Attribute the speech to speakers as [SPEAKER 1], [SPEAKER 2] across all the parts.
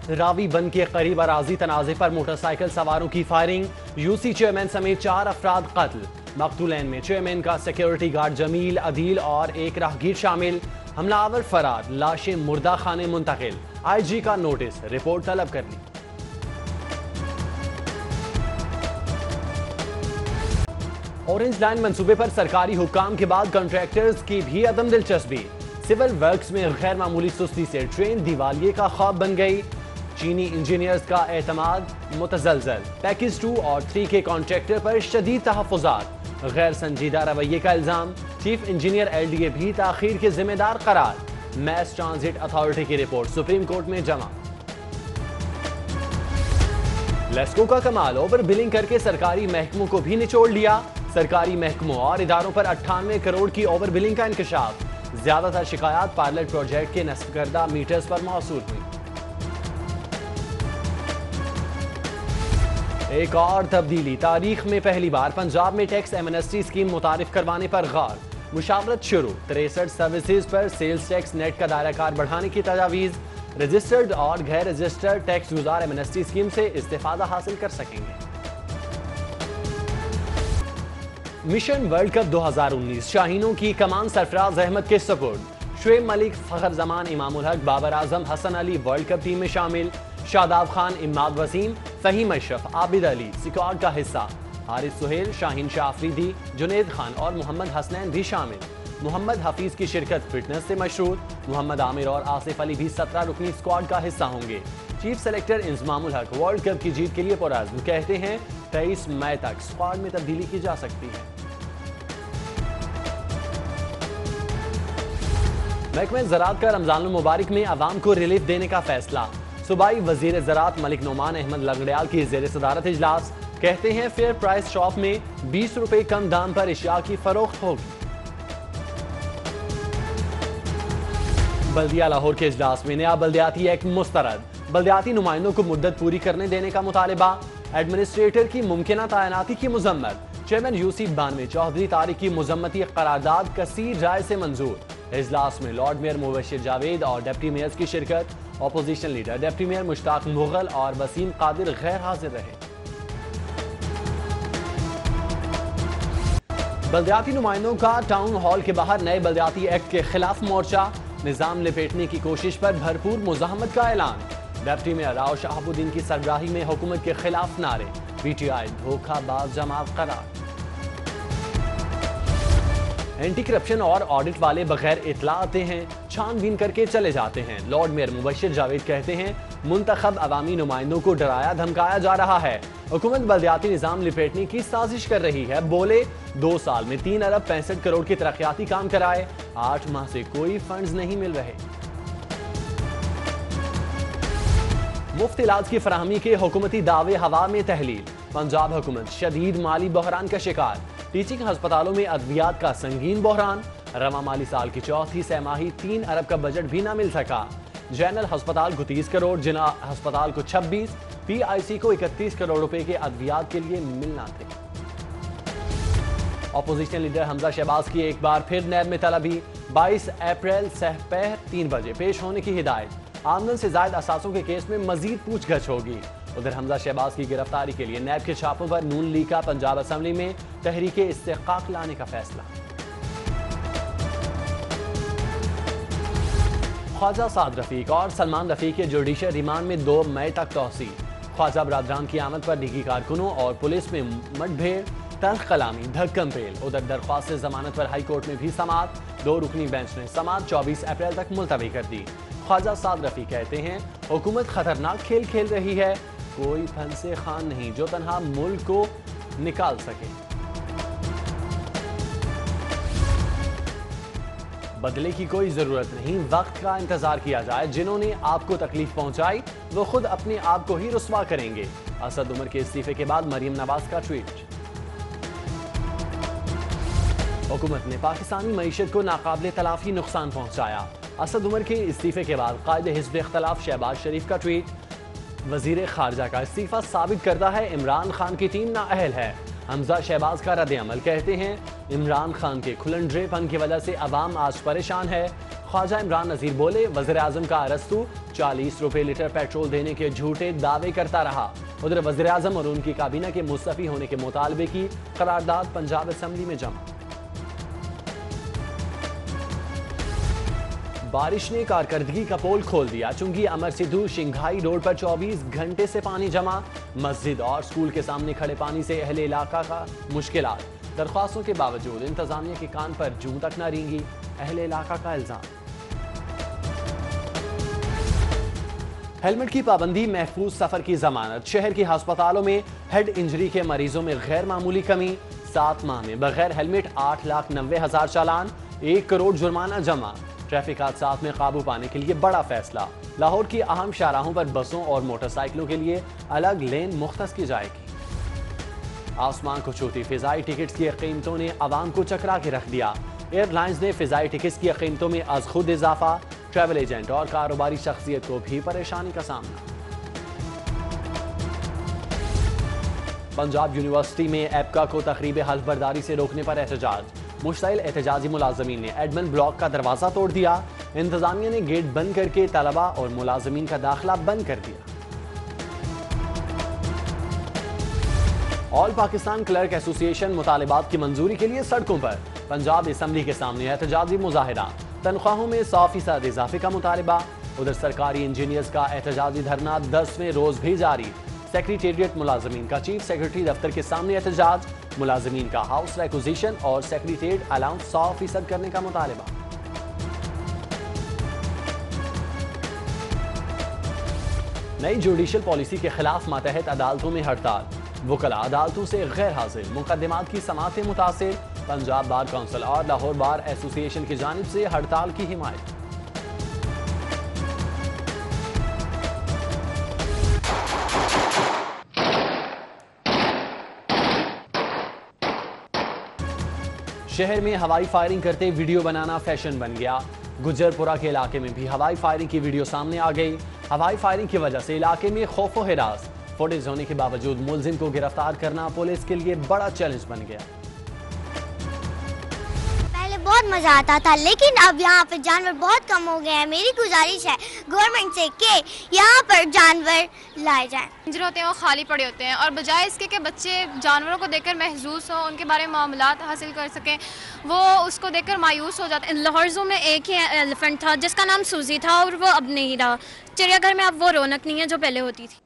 [SPEAKER 1] راوی بند کے قریب اراضی تنازع پر موٹر سائیکل سواروں کی فائرنگ، یوسی چیئرمین سمیت 4 افراد قتل۔ مقتولین میں چیئرمین کا سیکیورٹی گارڈ جمیل عدیل اور ایک راہگیر شامل۔ حملہ آور فرار، لاشیں مردہ خانے منتقل۔ آئی جی کا نوٹس، رپورٹ طلب کر لی۔ اورنج لائن منصوبے پر سرکاری حکام کے بعد کنٹریکٹرز کی بھی عدم دلچسپی۔ سول ورکس میں غیر معمولی سستی سے ٹرین دیوالیے کا خواب بن گئی۔ چینی انجینئرز کا اعتماد متزلزل۔ پیکیج 2 اور 3 کے کانٹریکٹر پر شدید تحفظات۔ غیر سنجیدہ رویے کا الزام۔ Chief engineer L D A بھی تاخیر کے ذمہ دار قرار۔ میس ٹرانزٹ اتھارٹی کی رپورٹ سپریم کورٹ میں جمع۔ لیسکو کا کمال، اوور بلنگ کر کے سرکاری محکموں کو بھی نچوڑ لیا۔ سرکاری محکموں اور اداروں پر 98 کروڑ کی اوور بلنگ کا انکشاف۔ زیادہ تر شکایات پائلٹ پروجیکٹ کے نصب کردہ میٹرز پر موصول ہوئی۔ ایک اور تبدیلی، تاریخ میں پہلی بار پنجاب میں ٹیکس ایمنسٹی اسکیم متعارف کروانے پر غور۔ مشاورت شروع، 63 سروسز پر سیلز ٹیکس نیٹ کا دائرہ کار بڑھانے کی تجاویز۔ رجسٹرڈ اور غیر رجسٹرڈ ٹیکس گزار ایمنسٹی اسکیم سے استفادہ حاصل کر سکیں گے۔ مشن ورلڈ کپ 2019 شاہینوں کی کمان سرفراز احمد کے سپرد۔ شعیب ملک، فخر زمان، امام الحق، Babar Azam, Hasan Ali world cup team میں شامل۔ شاداب خان، اماد وسیم، فہیم اشرف، عابد علی اسکواڈ کا حصہ۔ حارث سہیل، شاہین شاہ آفریدی، جنید خان اور محمد حسنین بھی شامل۔ محمد حفیظ کی شرکت فٹنس سے مشروط۔ محمد عامر اور آصف علی بھی 17 رکنی اسکواڈ کا حصہ ہوں گے۔ چیف سلیکٹر انضمام الحق ورلڈ کپ کی جیت کے لیے پرعزم، کہتے ہیں 23 مئی تک اسکواڈ میں تبدیلی کی جا سکتی ہے۔ محکمہ زراعت کا رمضان المبارک میں عوام کو ریلیف دینے کا فیصلہ۔ صوبائی وزیر زراعت ملک نعمان احمد لنگڑیال کی زیر صدارت اجلاس، کہتے ہیں فیئر پرائس شاپ میں 20 روپے کم دام پر اشیاء کی فروخت ہوگی۔ بلدیہ لاہور کے اجلاس میں نیا بلدیاتی ایکٹ مسترد، بلدیاتی نمائندوں کو مدت پوری کرنے دینے کا مطالبہ۔ ایڈمنسٹریٹر کی ممکنہ تعیناتی کی مذمت، چیئرمین یوسی 92 چودھری طارق کی مذمتی قرارداد کثیر رائے سے منظور۔ اجلاس میں لارڈ میئر مبشر جاوید اور ڈپٹی میئرز کی شرکت۔ اپوزیشن لیڈر ڈپٹی میئر مشتاق مغل اور وسیم قادر غیر حاضر رہے۔ بلدیاتی نمائندوں کا ٹاؤن ہال کے باہر نئے بلدیاتی ایکٹ کے خلاف مورچہ، نظام لپیٹنے کی کوشش پر بھرپور مزاحمت کا اعلان۔ ڈپٹی میئر راؤ شہاب الدین کی سربراہی میں حکومت کے خلاف نعرے، پی ٹی آئی دھوکہ باز جماعت قرار۔ اینٹی کرپشن اور آڈٹ والے بغیر اطلاع آتے ہیں، چھان بین کر کے چلے جاتے ہیں۔ لارڈ میئر مبشر جاوید کہتے ہیں منتخب عوامی نمائندوں کو ڈرایا دھمکایا جا رہا ہے، حکومت بلدیاتی نظام لپیٹنے کی سازش کر رہی ہے۔ بولے 2 سال میں 3 ارب 65 کروڑ کے ترقیاتی کام کرائے، 8 ماہ سے کوئی فنڈز نہیں مل رہے۔ مفت علاج کی فراہمی کے حکومتی دعوے ہوا میں تحلیل، پنجاب حکومت شدید مالی بحران کا شکار، ٹیچنگ ہسپتالوں میں ادویات کا سنگین بحران، رواں مالی سال کی چوتھی سہ ماہی 3 ارب کا بجٹ بھی نہ مل سکا۔ جنرل ہسپتال کو 30 کروڑ، جنا ہسپتال کو 26، پی آئی سی کو 31 کروڑ روپے کے ادویات کے لیے ملنا تھے۔ اپوزیشن لیڈر حمزہ شہباز کی ایک بار پھر نیب میں طلبی، 22 اپریل سپہر 3 بجے پیش ہونے کی ہدایت۔ آمدن سے زائد اثاثوں کے کیس میں مزید پوچھ گچھ ہوگی۔ ادھر حمزہ شہباز کی گرفتاری کے لیے نیب کے چھاپوں پر نون لیگ کا پنجاب اسمبلی میں تحریک استحقاق لانے کا فیصلہ۔ خواجہ سعد رفیق اور سلمان رفیق کے جوڈیشل ریمانڈ میں 2 مئی تک توسیع۔ خواجہ برادران کی آمد پر نجی کارکنوں اور پولیس میں مٹ بھیڑ، تلخ کلامی، دھکم پیل۔ ادھر درخواست ضمانت پر ہائی کورٹ میں بھی سماعت، 2 رکنی بینچ نے سماعت 24 اپریل تک ملتوی کر دی۔ خواجہ سعد رفیق کہتے ہیں حکومت خطرناک کھیل کھیل رہی ہے، کوئی پھنسے خان نہیں جو تنہا ملک کو نکال سکے۔ بدلے کی کوئی ضرورت نہیں، وقت کا انتظار کیا جائے، جنہوں نے آپ کو تکلیف پہنچائی وہ خود اپنے آپ کو ہی رسوا کریں گے۔ اسد عمر کے استعفے کے بعد مریم نواز کا ٹویٹ۔ حکومت نے پاکستانی معیشت کو ناقابل تلافی نقصان پہنچایا۔ اسد عمر کے استعفے کے بعد قائد حزب اختلاف شہباز شریف کا ٹویٹ۔ وزیر خارجہ کا استعفیٰ ثابت کرتا ہے عمران خان کی ٹیم نااہل ہے۔ حمزہ شہباز کا رد عمل، کہتے ہیں عمران خان کے کھلنڈرے پن کی وجہ سے عوام آج پریشان ہے، ख्वाजा इमरान नजीर बोले, वज़ीर आज़म का अरस्तू 40 रुपए लीटर पेट्रोल देने के झूठे दावे करता रहा। उधर वज़ीर आज़म और उनकी काबीना के मुस्तफ़ी होने के मुतालबे की करारदाद पंजाब असेंबली में जमा। बारिश ने कारकर्दगी का पोल खोल दिया। चुंगी अमर सिद्धू शिंघाई रोड पर 24 घंटे से पानी जमा। मस्जिद और स्कूल के सामने खड़े पानी से अहले इलाका का मुश्किलात। दरख्वास्तों के बावजूद इंतजामिया के कान पर जूं तक न रेंगी अहले इलाका का इल्जाम। हेलमेट की पाबंदी, महफूज सफर की जमानत। शहर के अस्पतालों में हेड इंजरी के मरीजों में गैर मामूली कमी। 7 माह में बगैर हेलमेट 8,90,000 चालान, 1 करोड़ जुर्माना जमा। ट्रैफिक हादसात में काबू पाने के लिए बड़ा फैसला। लाहौर की अहम शाहराहों पर बसों और मोटरसाइकिलों के लिए अलग लेन मुख्तस की जाएगी। आसमान को छूती फिजाई टिकट्स की कीमतों ने आवाम को चकरा के रख दिया। एयरलाइंस ने फिजाई टिकट्स की कीमतों में अज खुद इजाफा। ट्रैवल एजेंट और कारोबारी शख्सियत को भी परेशानी का सामना। पंजाब यूनिवर्सिटी में एप्का को तकरीब हल्फ बर्दारी से रोकने पर एहतजाज। मुश्तइल एहतजाजी मुलाजमीन ने एडमिन ब्लॉक का दरवाजा तोड़ दिया। इंतजामिया ने गेट बंद करके तलबा और मुलाजमीन का दाखिला बंद कर दिया। ऑल पाकिस्तान क्लर्क एसोसिएशन मुतालिबात की मंजूरी के लिए सड़कों पर। पंजाब असेंबली के सामने एहतजाजी मुजाहिरा। तनख्वाहों में 100% इजाफे का मुतालिबा। उधर सरकारी इंजीनियर्स का एहतजाजी धरना 10वें रोज भी जारी। सेक्रेटेरिएट मुलाजमीन का चीफ सेक्रेटरी दफ्तर के सामने एहतजाज। मुलाजमीन का हाउस रिक्विजिशन और सेक्रेटेरिएट अलाउंस 100% करने का मुतालिबा। नई जुडिशल पॉलिसी के खिलाफ मातहत अदालतों में हड़ताल। वकला अदालतों से गैर हाजिर। मुकदमात की समाअतें मुतासिर। पंजाब बार काउंसिल और लाहौर बार एसोसिएशन की जानिब से हड़ताल की हिमायत। शहर में हवाई फायरिंग करते वीडियो बनाना फैशन बन गया। गुजरपुरा के इलाके में भी हवाई फायरिंग की वीडियो सामने आ गई। हवाई फायरिंग की वजह से इलाके में खौफ व हिरास। फुटेज होने के बावजूद मुलजिम को गिरफ्तार करना पुलिस के लिए बड़ा चैलेंज बन गया।
[SPEAKER 2] पहले बहुत मजा आता था, लेकिन अब यहाँ पर जानवर बहुत कम हो गए हैं। मेरी गुजारिश है गवर्नमेंट से कि यहाँ पर जानवर लाए जाएं।
[SPEAKER 3] पिंजरे होते हैं वो खाली पड़े होते हैं, और बजाय इसके कि बच्चे जानवरों को देखकर महसूस हो, उनके बारे में मामलात हासिल कर सकें, वो उसको देखकर मायूस हो जाते हैं। लाहौर ज़ू में एक ही एलिफेंट था जिसका नाम सूजी था, और वो अब नहीं रहा। चिड़ियाघर में अब वो रौनक नहीं है जो पहले होती थी।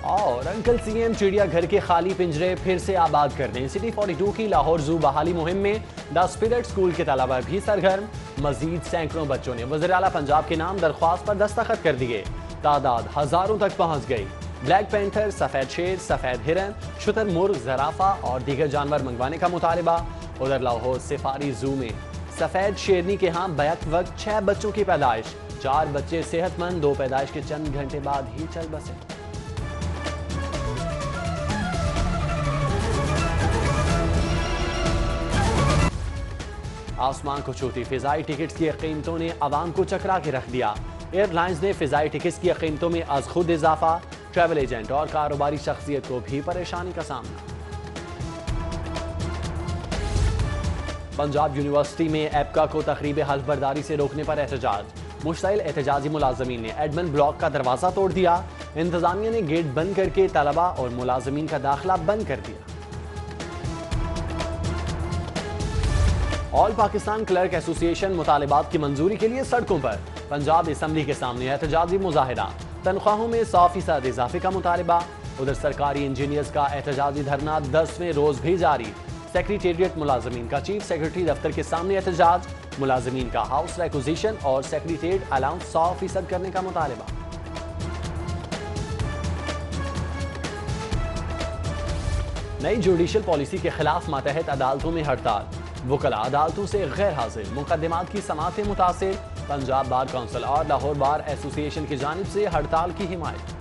[SPEAKER 1] और अंकल सीएम चिड़ियाघर के खाली पिंजरे फिर से आबाद कर दें। सिटी 42 की लाहौर जू बहाली मुहिम में द स्पिरिट स्कूल के तलबा भी सरगर्म। मजीद सैकड़ों बच्चों ने वज़ीर आला पंजाब के नाम दरख्वास्त पर दस्तखत कर दिए। तादाद हजारों तक पहुंच गई। ब्लैक पैंथर, सफेद शेर, सफेद हिरन, शुतुरमुर्ग, जराफा और दीगर जानवर मंगवाने का मुतालबा। उधर लाहौर सफारी जू में सफेद शेरनी के यहाँ बैक वक्त 6 बच्चों की पैदाइश। 4 बच्चे सेहतमंद, 2 पैदाइश के चंद घंटे बाद ही चल बसे। आसमान को छूती फिजाई टिकट्स की कीमतों ने आवाम को चकरा के रख दिया। एयरलाइंस ने फिजाई टिकट्स की कीमतों में अज खुद इजाफा। ट्रैवल एजेंट और कारोबारी शख्सियत को भी परेशानी का सामना। पंजाब यूनिवर्सिटी में एप्का को तकरीब हल्फ बर्दारी से रोकने पर एहतजाज। मुश्तइल एहतजाजी मुलाजमीन ने एडमिन ब्लॉक का दरवाजा तोड़ दिया। इंतजामिया ने गेट बंद करके तलबा और मुलाजमीन का दाखिला बंद कर दिया। ऑल पाकिस्तान क्लर्क एसोसिएशन मुतालिबात की मंजूरी के लिए सड़कों पर। पंजाब असेंबली के सामने एहतजाजी मुजाहिरा। तनख्वाहों में 100% इजाफे का मुतालबा। उधर सरकारी इंजीनियर्स का एहतजाजी धरना 10वें रोज भी जारी। सेक्रेटेरिएट मुलाजमीन का चीफ सेक्रेटरी दफ्तर के सामने एहतजाज। मुलाजमीन का हाउस रिक्विजिशन और सेक्रेटेरिएट अलाउंस 100% करने का मुतालबा। नई जुडिशल पॉलिसी के खिलाफ मातहत अदालतों में हड़ताल। वकला अदालतों से गैर हाजिर। मुकदमात की समाअतें मुतासिर। पंजाब बार काउंसिल और लाहौर बार एसोसिएशन की जानिब से हड़ताल की हिमायत।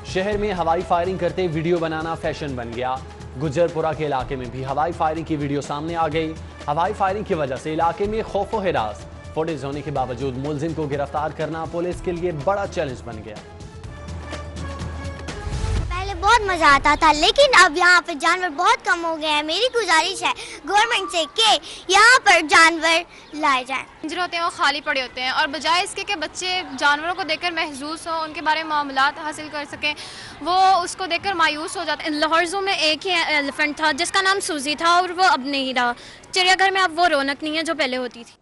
[SPEAKER 1] शहर में हवाई फायरिंग करते वीडियो बनाना फैशन बन गया। गुजरपुरा के इलाके में भी हवाई फायरिंग की वीडियो सामने आ गई। हवाई फायरिंग की वजह से इलाके में खौफ व हिरास। फुटेज होने के बावजूद मुलजिम को गिरफ्तार करना पुलिस के लिए बड़ा चैलेंज बन गया।
[SPEAKER 2] बहुत मज़ा आता था, लेकिन अब यहाँ पर जानवर बहुत कम हो गए हैं। मेरी गुजारिश है गवर्नमेंट से कि यहाँ पर जानवर लाए जाएं।
[SPEAKER 3] पिंजरे होते हैं वो खाली पड़े होते हैं और बजाय इसके कि बच्चे जानवरों को देखकर महसूस हों, उनके बारे में मालूमात हासिल कर सकें, वो उसको देखकर मायूस हो जाते हैं। लाहौर ज़ू में एक ही एलिफेंट था जिसका नाम सूजी था और वो अब नहीं रहा। चिड़ियाघर में अब वो रौनक नहीं है जो पहले होती थी।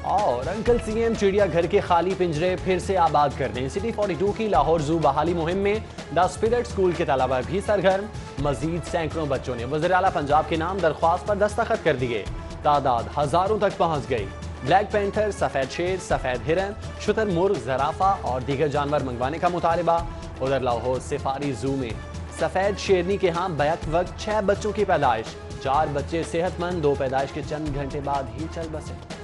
[SPEAKER 1] और अंकल सीएम चिड़ियाघर के खाली पिंजरे फिर से आबाद कर दें। सिटी 42 की लाहौर जू बहाली मुहिम में द स्पिरिट स्कूल के तलबा भी सरगर्म। मजीद सैकड़ों बच्चों ने वज़ीर आला पंजाब के नाम दरख्वास्त पर दस्तखत कर दिए। तादाद हजारों तक पहुंच गई। ब्लैक पैंथर, सफेद शेर, सफेद हिरन, शुतुरमुर्ग, ज़राफ़ा और दीगर जानवर मंगवाने का मुतालबा। उधर लाहौर सफारी जू में सफेद शेरनी के यहाँ बैक वक्त 6 बच्चों की पैदाइश। 4 बच्चे सेहतमंद, 2 पैदाइश के चंद घंटे बाद ही चल बसे।